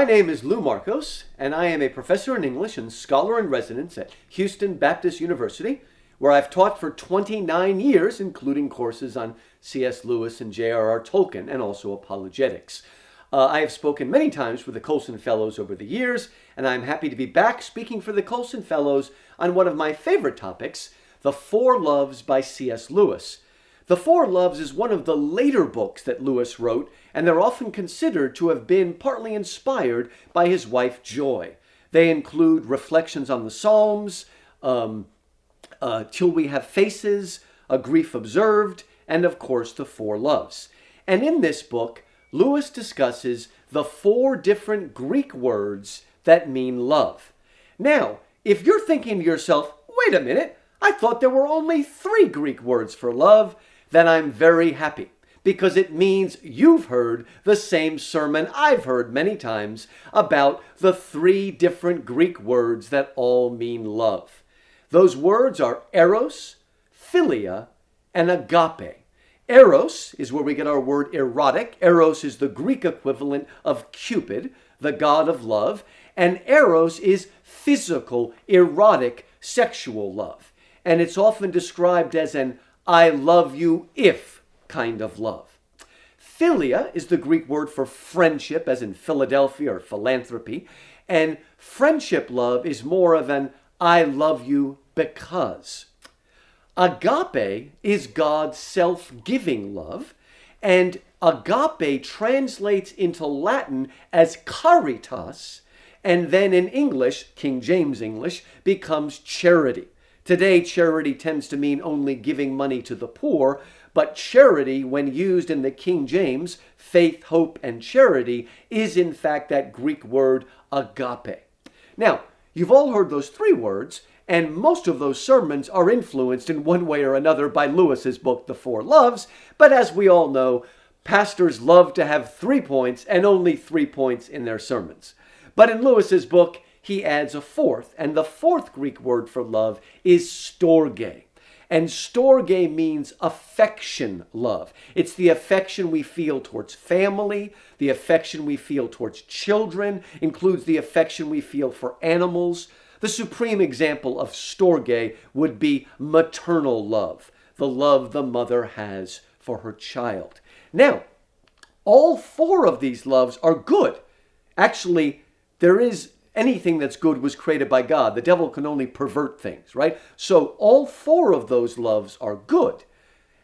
My name is Louis Markos, and I am a professor in English and scholar in residence at Houston Baptist University, where I've taught for 29 years, including courses on C.S. Lewis and J.R.R. Tolkien, and also apologetics. I have spoken many times for the Colson Fellows over the years, and I'm happy to be back speaking for the Colson Fellows on one of my favorite topics, The Four Loves by C.S. Lewis. The Four Loves is one of the later books that Lewis wrote, and they're often considered to have been partly inspired by his wife Joy. They include reflections on the Psalms, Till We Have Faces, A Grief Observed, and of course The Four Loves. And in this book, Lewis discusses the four different Greek words that mean love. Now, if you're thinking to yourself, wait a minute, I thought there were only 3 Greek words for love, then I'm very happy, because it means you've heard the same sermon I've heard many times about the 3 different Greek words that all mean love. Those words are eros, philia, and agape. Eros is where we get our word erotic. Eros is the Greek equivalent of Cupid, the god of love, and eros is physical, erotic, sexual love. And it's often described as an I love you if kind of love. Philia is the Greek word for friendship, as in Philadelphia or philanthropy, and friendship love is more of an I love you because. Agape is God's self-giving love, and agape translates into Latin as caritas, and then in English, King James English, becomes charity. Today, charity tends to mean only giving money to the poor, but charity, when used in the King James, faith, hope, and charity, is in fact that Greek word agape. Now, you've all heard those 3 words, and most of those sermons are influenced in one way or another by Lewis's book, The Four Loves, but as we all know, pastors love to have 3 points and only 3 points in their sermons. But in Lewis's book, he adds a 4th, and the 4th Greek word for love is storge. And storge means affection love. It's the affection we feel towards family, the affection we feel towards children, includes the affection we feel for animals. The supreme example of storge would be maternal love, the love the mother has for her child. Now, all 4 of these loves are good. Actually, anything that's good was created by God. The devil can only pervert things, right? So all 4 of those loves are good.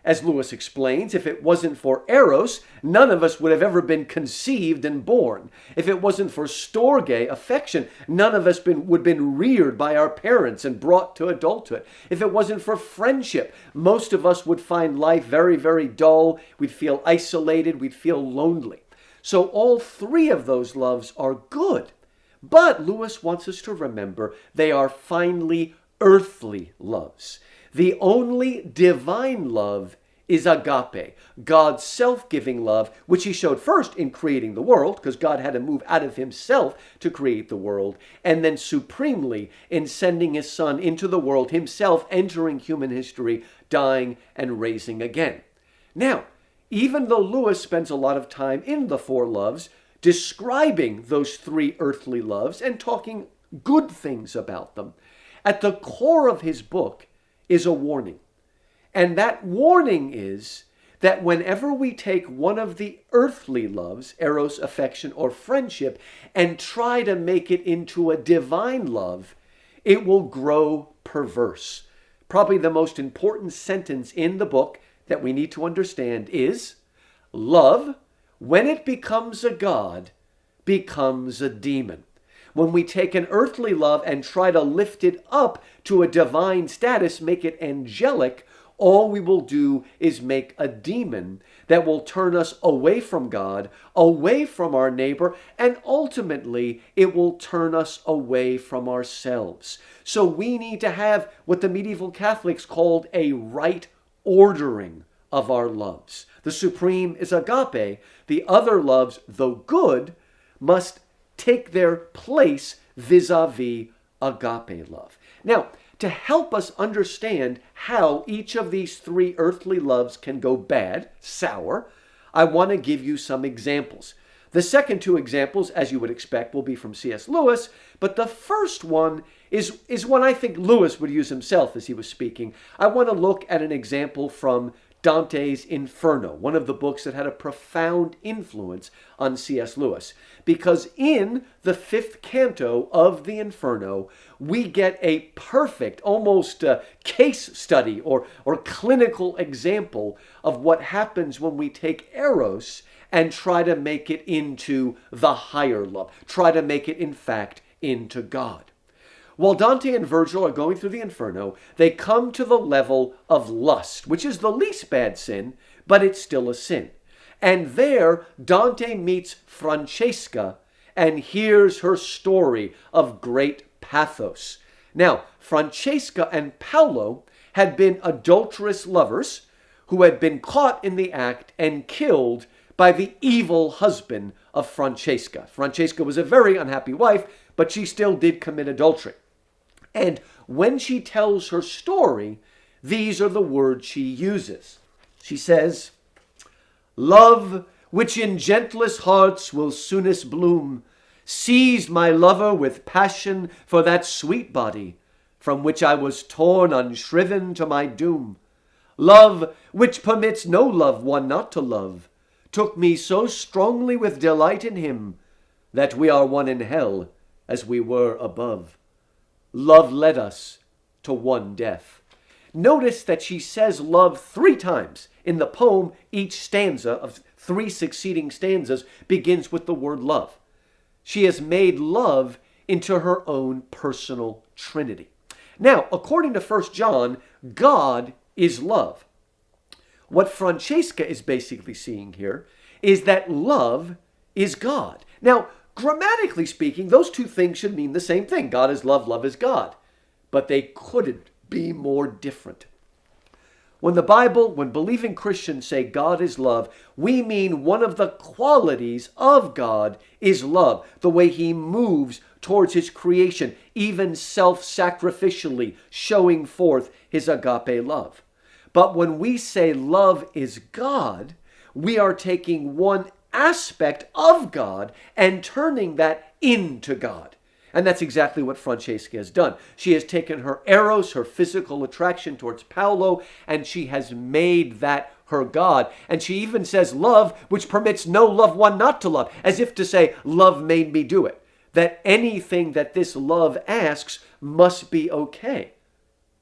As Lewis explains, if it wasn't for eros, none of us would have ever been conceived and born. If it wasn't for storge, affection, none of us would have been reared by our parents and brought to adulthood. If it wasn't for friendship, most of us would find life very, very dull. We'd feel isolated. We'd feel lonely. So all 3 of those loves are good. But Lewis wants us to remember they are finely earthly loves. The only divine love is agape, God's self-giving love, which he showed first in creating the world, because God had to move out of himself to create the world, and then supremely in sending his son into the world, himself entering human history, dying and raising again. Now, even though Lewis spends a lot of time in the 4 loves, describing those 3 earthly loves and talking good things about them, at the core of his book is a warning. And that warning is that whenever we take one of the earthly loves, eros, affection, or friendship, and try to make it into a divine love, it will grow perverse. Probably the most important sentence in the book that we need to understand is, love, when it becomes a god, becomes a demon. When we take an earthly love and try to lift it up to a divine status, make it angelic, all we will do is make a demon that will turn us away from God, away from our neighbor, and ultimately it will turn us away from ourselves. So we need to have what the medieval Catholics called a right ordering of our loves. The supreme is agape. The other loves, though good, must take their place vis-a-vis agape love. Now, to help us understand how each of these 3 earthly loves can go bad, sour, I want to give you some examples. The second two examples, as you would expect, will be from C.S. Lewis, but the first one is one I think Lewis would use himself as he was speaking. I want to look at an example from Dante's Inferno, one of the books that had a profound influence on C.S. Lewis. Because in the fifth canto of the Inferno, we get a perfect, almost case study or clinical example of what happens when we take Eros and try to make it into the higher love, try to make it, in fact, into God. While Dante and Virgil are going through the Inferno, they come to the level of lust, which is the least bad sin, but it's still a sin. And there, Dante meets Francesca and hears her story of great pathos. Now, Francesca and Paolo had been adulterous lovers who had been caught in the act and killed by the evil husband of Francesca. Francesca was a very unhappy wife, but she still did commit adultery. And when she tells her story, these are the words she uses. She says, "Love, which in gentlest hearts will soonest bloom, seized my lover with passion for that sweet body, from which I was torn unshriven to my doom. Love, which permits no loved one not to love, took me so strongly with delight in him, that we are one in hell as we were above. Love led us to one death." Notice that she says love 3 times. In the poem, each stanza of 3 succeeding stanzas begins with the word love. She has made love into her own personal trinity. Now, according to 1 John, God is love. What Francesca is basically seeing here is that love is God. Now, grammatically speaking, those two things should mean the same thing. God is love, love is God. But they couldn't be more different. When believing Christians say God is love, we mean one of the qualities of God is love, the way he moves towards his creation, even self-sacrificially showing forth his agape love. But when we say love is God, we are taking one aspect of God and turning that into God. And that's exactly what Francesca has done. She has taken her eros, her physical attraction towards Paolo, and she has made that her God. And she even says love, which permits no loved one not to love, as if to say, love made me do it. That anything that this love asks must be okay.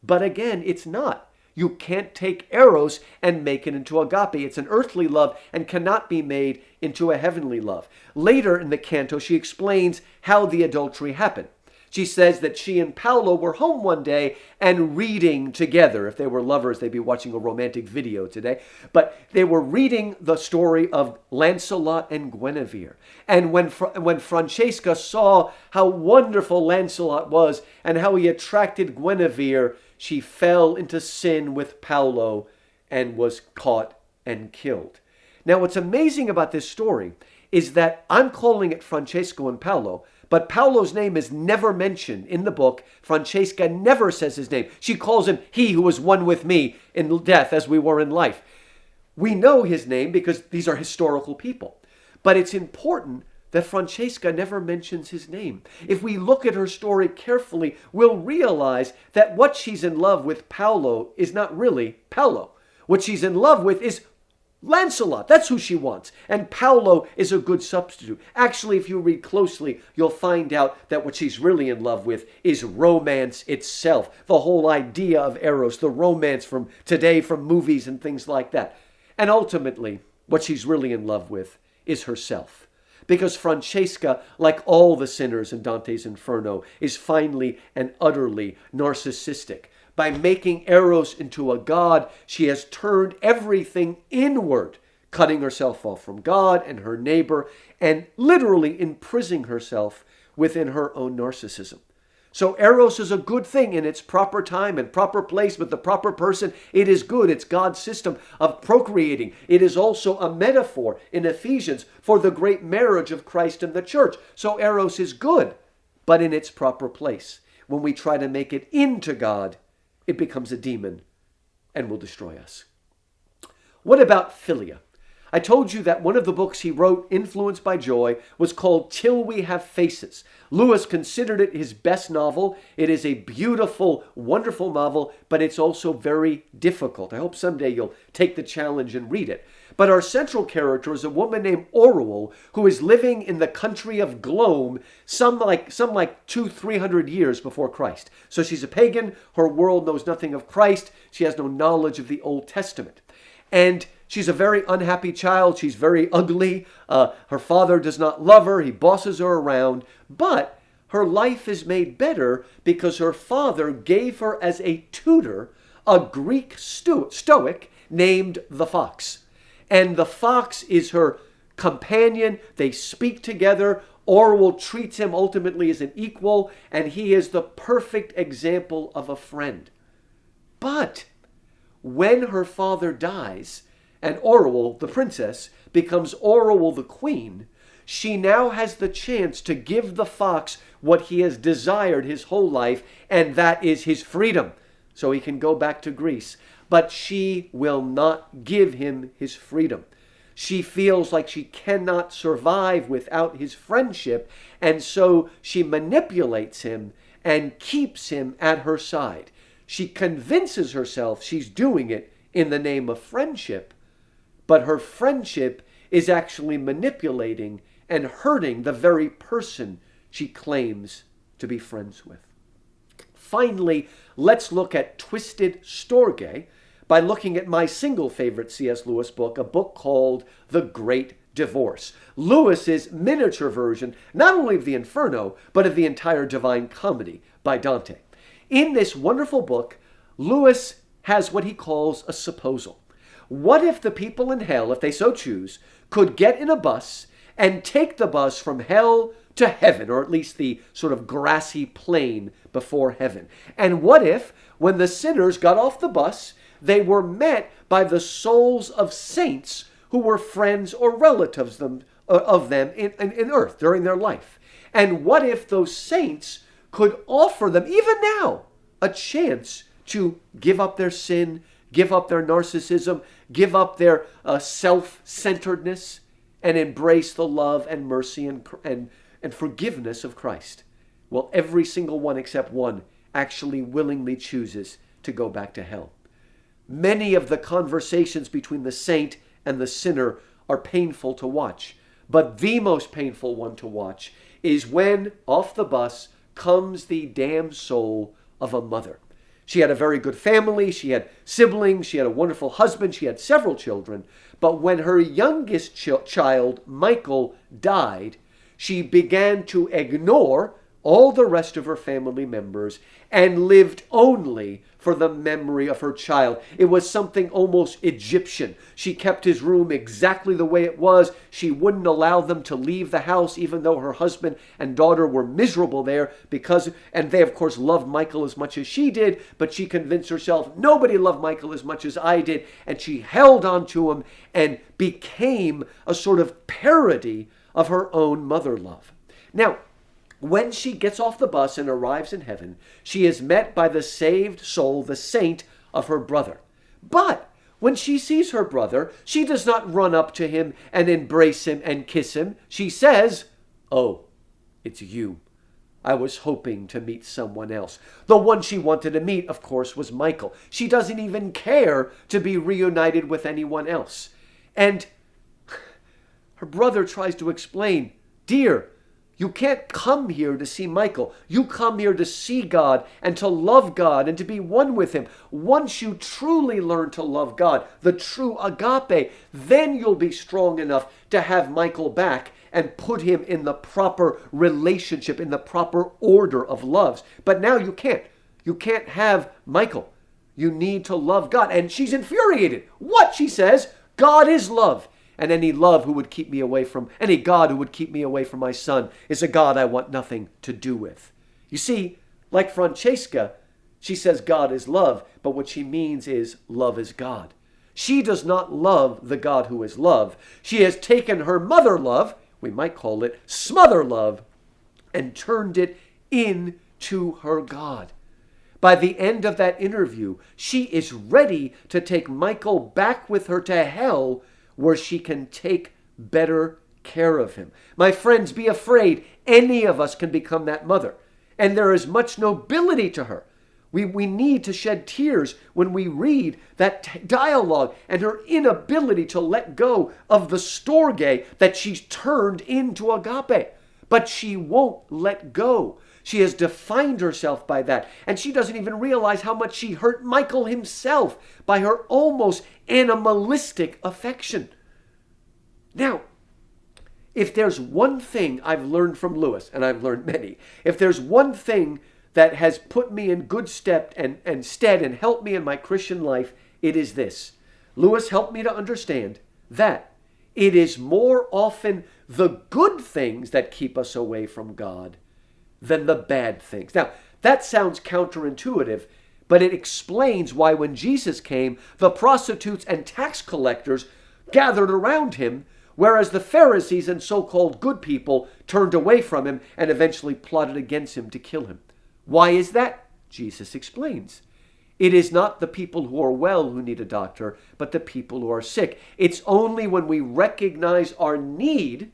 But again, it's not. You can't take eros and make it into agape. It's an earthly love and cannot be made into a heavenly love. Later in the canto, she explains how the adultery happened. She says that she and Paolo were home one day and reading together. If they were lovers, they'd be watching a romantic video today. But they were reading the story of Lancelot and Guinevere. And when Francesca saw how wonderful Lancelot was and how he attracted Guinevere, she fell into sin with Paolo and was caught and killed. Now, what's amazing about this story is that I'm calling it Francesco and Paolo, but Paolo's name is never mentioned in the book. Francesca never says his name. She calls him he who was one with me in death as we were in life. We know his name because these are historical people. But it's important that Francesca never mentions his name. If we look at her story carefully, we'll realize that what she's in love with Paolo is not really Paolo. What she's in love with is Lancelot. That's who she wants. And Paolo is a good substitute. Actually, if you read closely, you'll find out that what she's really in love with is romance itself. The whole idea of eros, the romance from today, from movies and things like that. And ultimately, what she's really in love with is herself. Because Francesca, like all the sinners in Dante's Inferno, is finally and utterly narcissistic. By making Eros into a god, she has turned everything inward, cutting herself off from God and her neighbor, and literally imprisoning herself within her own narcissism. So Eros is a good thing in its proper time and proper place with the proper person. It is good. It's God's system of procreating. It is also a metaphor in Ephesians for the great marriage of Christ and the church. So Eros is good, but in its proper place. When we try to make it into God, it becomes a demon and will destroy us. What about philia? I told you that one of the books he wrote, influenced by joy, was called Till We Have Faces. Lewis considered it his best novel. It is a beautiful, wonderful novel, but it's also very difficult. I hope someday you'll take the challenge and read it. But our central character is a woman named Orwell, who is living in the country of Glome, some like 200-300 years before Christ. So she's a pagan. Her world knows nothing of Christ. She has no knowledge of the Old Testament. And she's a very unhappy child. She's very ugly. Her father does not love her. He bosses her around. But her life is made better because her father gave her as a tutor a Greek stoic named the Fox. And the Fox is her companion. They speak together. Orwell treats him ultimately as an equal, and he is the perfect example of a friend. But when her father dies, and Orwell, the princess, becomes Orwell, the queen, she now has the chance to give the Fox what he has desired his whole life, and that is his freedom, so he can go back to Greece. But she will not give him his freedom. She feels like she cannot survive without his friendship, and so she manipulates him and keeps him at her side. She convinces herself she's doing it in the name of friendship, but her friendship is actually manipulating and hurting the very person she claims to be friends with. Finally, let's look at Twisted Storge by looking at my single favorite C.S. Lewis book, a book called The Great Divorce. Lewis's miniature version, not only of the Inferno, but of the entire Divine Comedy by Dante. In this wonderful book, Lewis has what he calls a supposal. What if the people in hell, if they so choose, could get in a bus and take the bus from hell to heaven, or at least the sort of grassy plain before heaven? And what if, when the sinners got off the bus, they were met by the souls of saints who were friends or relatives of them in earth during their life? And what if those saints could offer them, even now, a chance to give up their sin, give up their narcissism, give up their self-centeredness, and embrace the love and mercy and forgiveness of Christ? Well, every single one except one actually willingly chooses to go back to hell. Many of the conversations between the saint and the sinner are painful to watch, but the most painful one to watch is when, off the bus, comes the damned soul of a mother. She had a very good family, she had siblings, she had a wonderful husband, she had several children, but when her youngest child, Michael, died, she began to ignore all the rest of her family members and lived only for the memory of her child. It was something almost Egyptian. She kept his room exactly the way it was. She wouldn't allow them to leave the house, even though her husband and daughter were miserable there, and they of course loved Michael as much as she did, but she convinced herself nobody loved Michael as much as I did, and she held on to him and became a sort of parody of her own mother love. Now, when she gets off the bus and arrives in heaven, she is met by the saved soul, the saint of her brother. But when she sees her brother, she does not run up to him and embrace him and kiss him. She says, "Oh, it's you. I was hoping to meet someone else." The one she wanted to meet, of course, was Michael. She doesn't even care to be reunited with anyone else. And her brother tries to explain, "Dear, you can't come here to see Michael. You come here to see God and to love God and to be one with him. Once you truly learn to love God, the true agape, then you'll be strong enough to have Michael back and put him in the proper relationship, in the proper order of loves. But now you can't. You can't have Michael. You need to love God." And she's infuriated. What? She says, "God is love. And any God who would keep me away from my son is a God I want nothing to do with." You see, like Francesca, she says God is love, but what she means is love is God. She does not love the God who is love. She has taken her mother love, we might call it smother love, and turned it into her God. By the end of that interview, she is ready to take Michael back with her to hell, where she can take better care of him. My friends, be afraid. Any of us can become that mother. And there is much nobility to her. We need to shed tears when we read that dialogue and her inability to let go of the storge that she's turned into agape. But she won't let go. She has defined herself by that. And she doesn't even realize how much she hurt Michael himself by her almost animalistic affection. Now, if there's one thing I've learned from Louis, and I've learned many, if there's one thing that has put me in good stead and helped me in my Christian life, it is this. Louis helped me to understand that it is more often the good things that keep us away from God than the bad things. Now, that sounds counterintuitive, but it explains why when Jesus came, the prostitutes and tax collectors gathered around him, whereas the Pharisees and so-called good people turned away from him and eventually plotted against him to kill him. Why is that? Jesus explains. It is not the people who are well who need a doctor, but the people who are sick. It's only when we recognize our need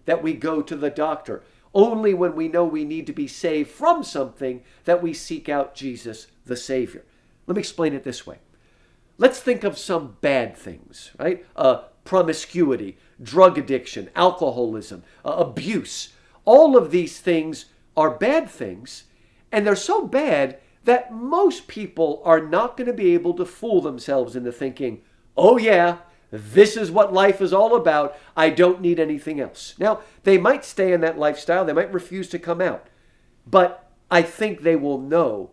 that we go to the doctor. Only when we know we need to be saved from something that we seek out Jesus, the Savior. Let me explain it this way. Let's think of some bad things, right? Promiscuity, drug addiction, alcoholism, abuse. All of these things are bad things, and they're so bad that most people are not going to be able to fool themselves into thinking, oh yeah, this is what life is all about. I don't need anything else. Now, they might stay in that lifestyle. They might refuse to come out. But I think they will know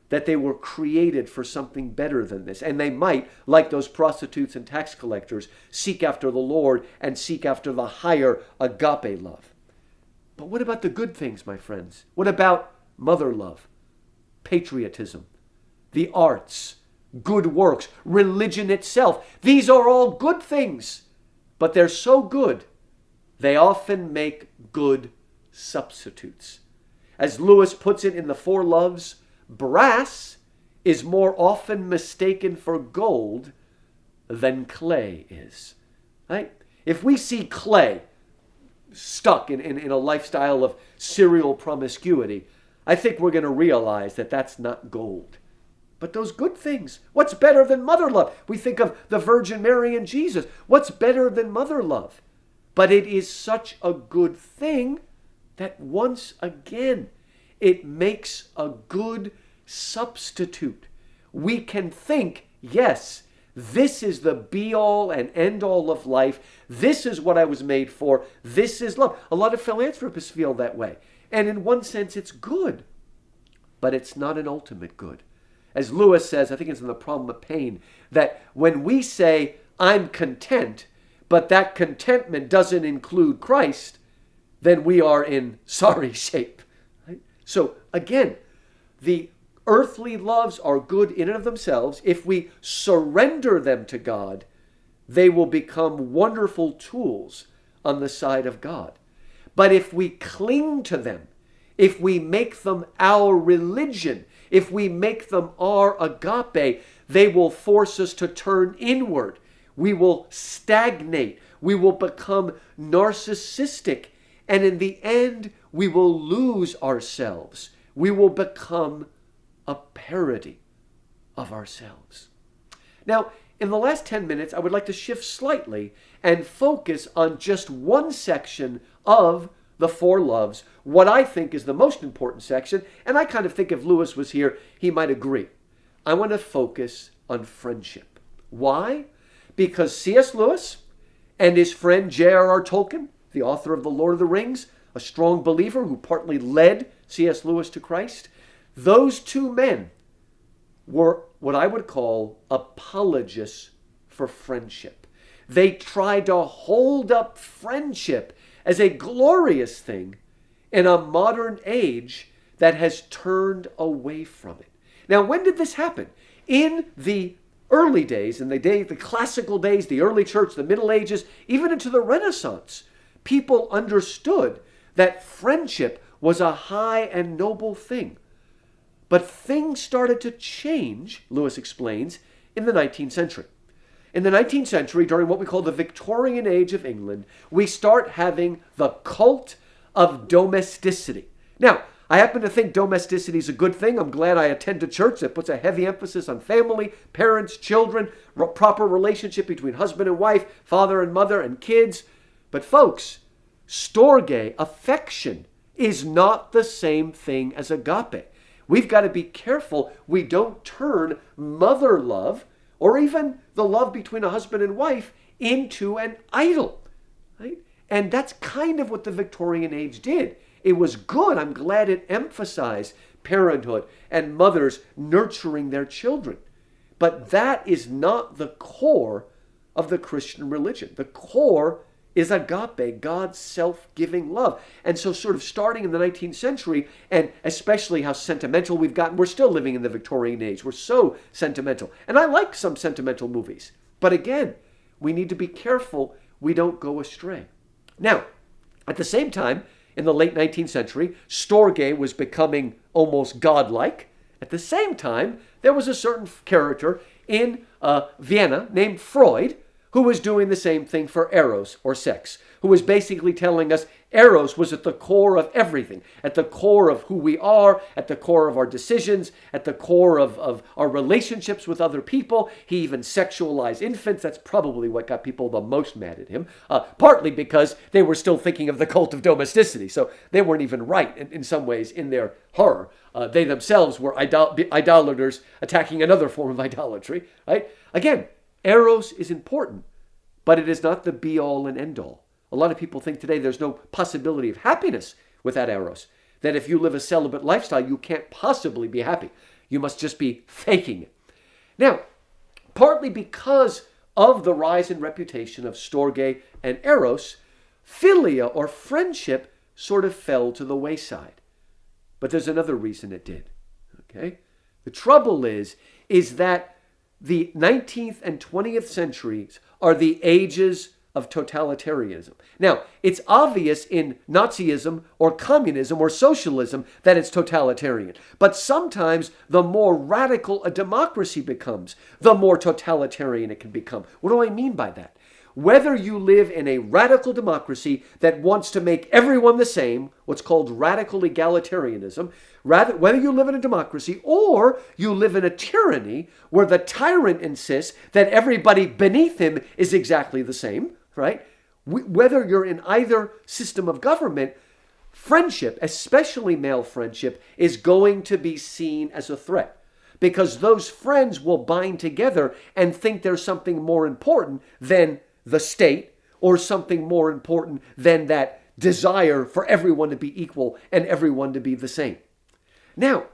that they were created for something better than this. And they might, like those prostitutes and tax collectors, seek after the Lord and seek after the higher agape love. But what about the good things, my friends? What about mother love, patriotism, the arts, good works, religion itself? These are all good things, but they're so good, they often make good substitutes. As Louis puts it in the Four Loves, brass is more often mistaken for gold than clay is. Right? If we see clay stuck in a lifestyle of serial promiscuity, I think we're going to realize that that's not gold. But those good things, what's better than mother love? We think of the Virgin Mary and Jesus. What's better than mother love? But it is such a good thing that once again, it makes a good substitute. We can think, yes, this is the be-all and end-all of life. This is what I was made for. This is love. A lot of philanthropists feel that way. And in one sense, it's good. But it's not an ultimate good. As Louis says, I think it's in The Problem of Pain, that when we say, I'm content, but that contentment doesn't include Christ, then we are in sorry shape. Right? So again, the earthly loves are good in and of themselves. If we surrender them to God, they will become wonderful tools on the side of God. But if we cling to them, if we make them our religion, if we make them our agape, they will force us to turn inward. We will stagnate. We will become narcissistic. And in the end, we will lose ourselves. We will become a parody of ourselves. Now, in the last 10 minutes, I would like to shift slightly and focus on just one section of the Four Loves, what I think is the most important section, and I kind of think if Louis was here, he might agree. I want to focus on friendship. Why? Because C.S. Lewis and his friend J.R.R. Tolkien, the author of The Lord of the Rings, a strong believer who partly led C.S. Lewis to Christ, those two men were what I would call apologists for friendship. They tried to hold up friendship as a glorious thing in a modern age that has turned away from it. Now, when did this happen? In the early days, the classical days, the early church, the Middle Ages, even into the Renaissance, people understood that friendship was a high and noble thing. But things started to change, Lewis explains, in the 19th century. in the 19th century, during what we call the Victorian Age of England, we start having the cult of domesticity. Now, I happen to think domesticity is a good thing. I'm glad I attend a church that puts a heavy emphasis on family, parents, children, proper relationship between husband and wife, father and mother, and kids. But folks, storge, affection, is not the same thing as agape. We've got to be careful we don't turn mother love, or even the love between a husband and wife, into an idol. Right? And that's kind of what the Victorian age did. It was good. I'm glad it emphasized parenthood and mothers nurturing their children. But that is not the core of the Christian religion. The core is agape, God's self-giving love. And so sort of starting in the 19th century, and especially how sentimental we've gotten, we're still living in the Victorian age. We're so sentimental. And I like some sentimental movies. But again, we need to be careful we don't go astray. Now, at the same time, in the late 19th century, storge was becoming almost godlike. At the same time, there was a certain character in Vienna named Freud who was doing the same thing for eros, or sex, who was basically telling us eros was at the core of everything, at the core of who we are, at the core of our decisions, at the core of our relationships with other people. He even sexualized infants. That's probably what got people the most mad at him, partly because they were still thinking of the cult of domesticity, so they weren't even right in some ways in their horror. They themselves were idolaters attacking another form of idolatry, right? Again, eros is important, but it is not the be-all and end-all. A lot of people think today there's no possibility of happiness without eros. That if you live a celibate lifestyle, you can't possibly be happy. You must just be faking it. Now, partly because of the rise in reputation of storge and eros, philia, or friendship, sort of fell to the wayside. But there's another reason it did. Okay? The trouble is that the 19th and 20th centuries are the ages of totalitarianism. Now, it's obvious in Nazism or communism or socialism that it's totalitarian. But sometimes the more radical a democracy becomes, the more totalitarian it can become. What do I mean by that? Whether you live in a radical democracy that wants to make everyone the same, what's called radical egalitarianism, whether you live in a democracy or you live in a tyranny where the tyrant insists that everybody beneath him is exactly the same, right? Whether you're in either system of government, friendship, especially male friendship, is going to be seen as a threat. Because those friends will bind together and think there's something more important than the state, or something more important than that desire for everyone to be equal and everyone to be the same. Now,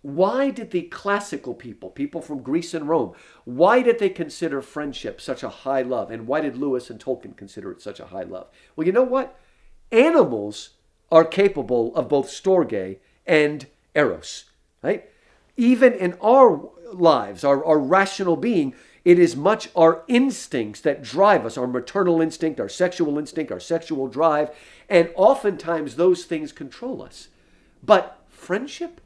why did the classical people from Greece and Rome, why did they consider friendship such a high love? And why did Lewis and Tolkien consider it such a high love? Well, you know what? Animals are capable of both storge and eros, right? Even in our lives, our rational being, it is much our instincts that drive us, our maternal instinct, our sexual drive, and oftentimes those things control us. But friendship,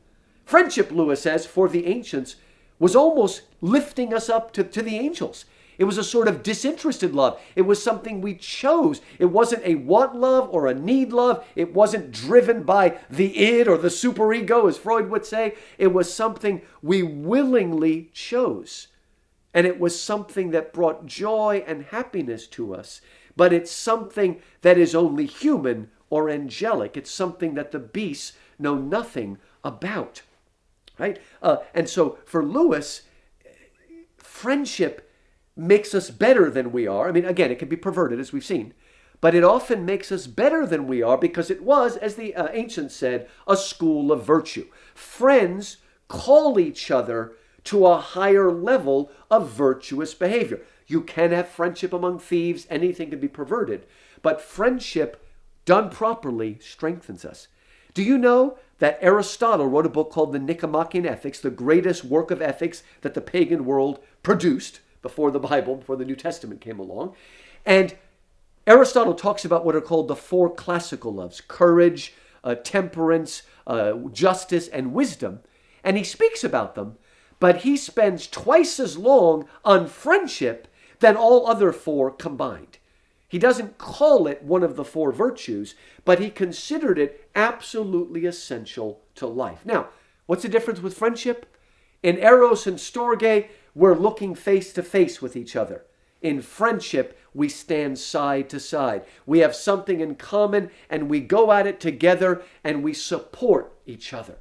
Lewis says, for the ancients, was almost lifting us up to the angels. It was a sort of disinterested love. It was something we chose. It wasn't a want love or a need love. It wasn't driven by the id or the superego, as Freud would say. It was something we willingly chose. And it was something that brought joy and happiness to us. But it's something that is only human or angelic. It's something that the beasts know nothing about. Right? And so for Lewis, friendship makes us better than we are. I mean, again, it can be perverted, as we've seen. But it often makes us better than we are because it was, as the ancients said, a school of virtue. Friends call each other to a higher level of virtuous behavior. You can have friendship among thieves. Anything can be perverted. But friendship done properly strengthens us. Do you know that Aristotle wrote a book called the Nicomachean Ethics, the greatest work of ethics that the pagan world produced before the Bible, before the New Testament came along? And Aristotle talks about what are called the four classical loves: courage, temperance, justice, and wisdom. And he speaks about them, but he spends twice as long on friendship than all other four combined. He doesn't call it one of the four virtues, but he considered it absolutely essential to life. Now, what's the difference with friendship? In Eros and Storge, we're looking face to face with each other. In friendship, we stand side to side. We have something in common, and we go at it together, and we support each other.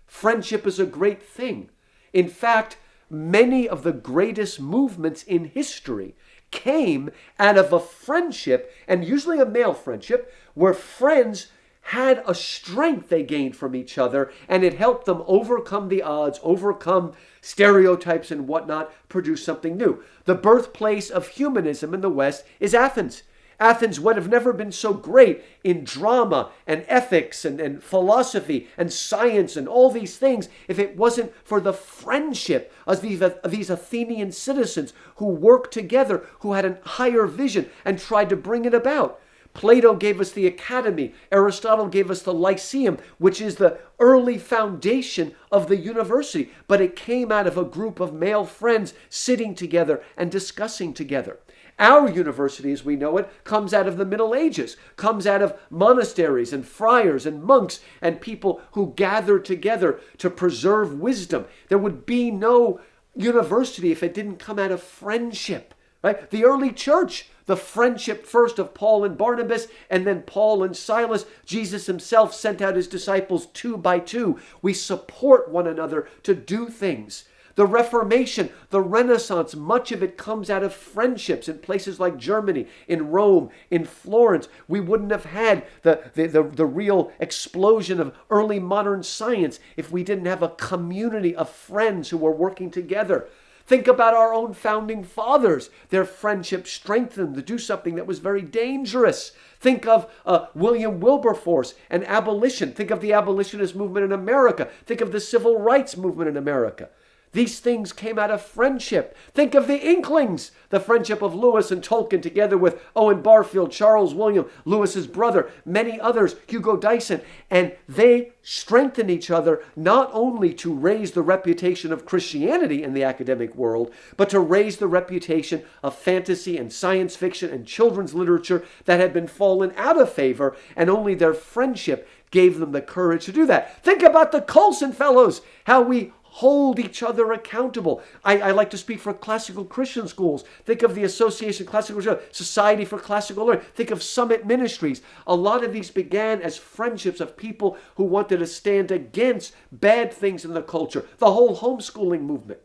Friendship is a great thing. In fact, many of the greatest movements in history came out of a friendship, and usually a male friendship, where friends had a strength they gained from each other, and it helped them overcome the odds, overcome stereotypes and whatnot, produce something new. The birthplace of humanism in the West is Athens. Athens would have never been so great in drama and ethics and philosophy and science and all these things if it wasn't for the friendship of these Athenian citizens who worked together, who had a higher vision and tried to bring it about. Plato gave us the academy. Aristotle gave us the Lyceum, which is the early foundation of the university. But it came out of a group of male friends sitting together and discussing together. Our university, as we know it, comes out of the Middle Ages, comes out of monasteries and friars and monks and people who gathered together to preserve wisdom. There would be no university if it didn't come out of friendship, right? The early church, the friendship first of Paul and Barnabas, and then Paul and Silas. Jesus himself sent out his disciples 2 by 2. We support one another to do things. The Reformation, the Renaissance, much of it comes out of friendships in places like Germany, in Rome, in Florence. We wouldn't have had the real explosion of early modern science if we didn't have a community of friends who were working together. Think about our own founding fathers. Their friendship strengthened to do something that was very dangerous. Think of William Wilberforce and abolition. Think of the abolitionist movement in America. Think of the civil rights movement in America. These things came out of friendship. Think of the Inklings, the friendship of Lewis and Tolkien together with Owen Barfield, Charles William, Lewis's brother, many others, Hugo Dyson. And they strengthened each other not only to raise the reputation of Christianity in the academic world, but to raise the reputation of fantasy and science fiction and children's literature that had been fallen out of favor, and only their friendship gave them the courage to do that. Think about the Colson Fellows, how we hold each other accountable. I like to speak for classical Christian schools. Think of the Association of Classical Christian, Society for Classical Learning. Think of Summit Ministries. A lot of these began as friendships of people who wanted to stand against bad things in the culture. The whole homeschooling movement.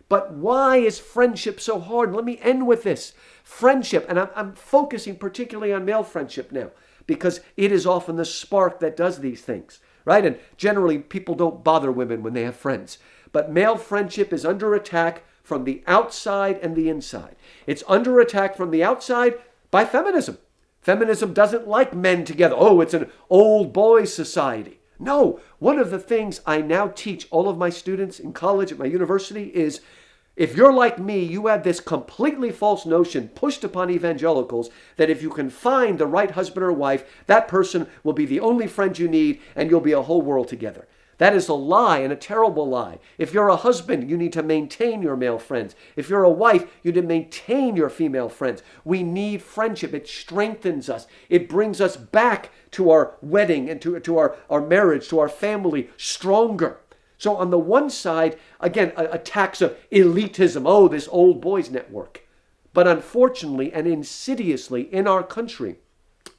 But why is friendship so hard? Let me end with this. Friendship, and I'm focusing particularly on male friendship now, because it is often the spark that does these things, right? And generally, people don't bother women when they have friends. But male friendship is under attack from the outside and the inside. It's under attack from the outside by feminism. Feminism doesn't like men together. Oh, it's an old boys society. No, one of the things I now teach all of my students in college, at my university, is if you're like me, you have this completely false notion pushed upon evangelicals that if you can find the right husband or wife, that person will be the only friend you need and you'll be a whole world together. That is a lie, and a terrible lie. If you're a husband, you need to maintain your male friends. If you're a wife, you need to maintain your female friends. We need friendship. It strengthens us. It brings us back to our wedding and to our marriage, to our family, stronger. So on the one side, again, attacks of elitism. Oh, this old boys network. But unfortunately and insidiously in our country,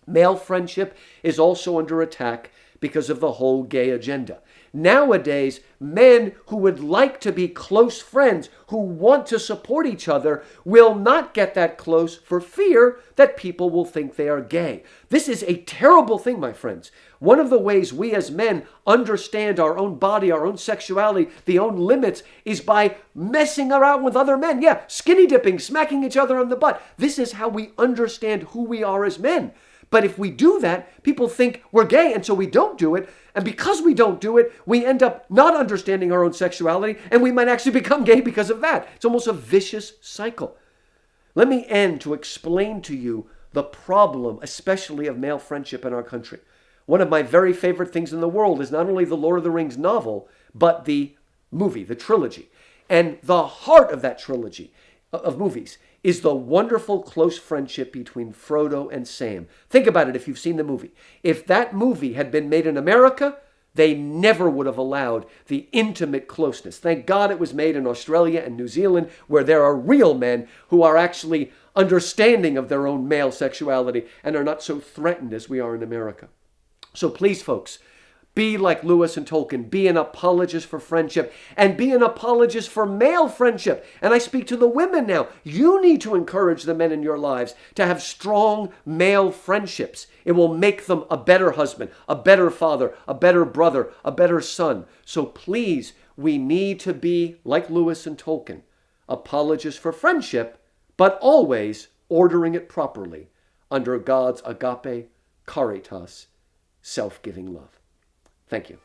male friendship is also under attack because of the whole gay agenda. Nowadays, men who would like to be close friends, who want to support each other, will not get that close for fear that people will think they are gay. This is a terrible thing, my friends. One of the ways we as men understand our own body, our own sexuality, the own limits, is by messing around with other men. Yeah, skinny dipping, smacking each other on the butt. This is how we understand who we are as men. But if we do that, people think we're gay, and so we don't do it. And because we don't do it, we end up not understanding our own sexuality, and we might actually become gay because of that. It's almost a vicious cycle. Let me end to explain to you the problem, especially of male friendship in our country. One of my very favorite things in the world is not only the Lord of the Rings novel, but the movie, the trilogy. And the heart of that trilogy of movies is the wonderful close friendship between Frodo and Sam. Think about it if you've seen the movie. If that movie had been made in America, they never would have allowed the intimate closeness. Thank God it was made in Australia and New Zealand, where there are real men who are actually understanding of their own male sexuality and are not so threatened as we are in America. So please, folks, be like Lewis and Tolkien. Be an apologist for friendship and be an apologist for male friendship. And I speak to the women now. You need to encourage the men in your lives to have strong male friendships. It will make them a better husband, a better father, a better brother, a better son. So please, we need to be like Lewis and Tolkien, apologists for friendship, but always ordering it properly under God's agape, caritas, self-giving love. Thank you.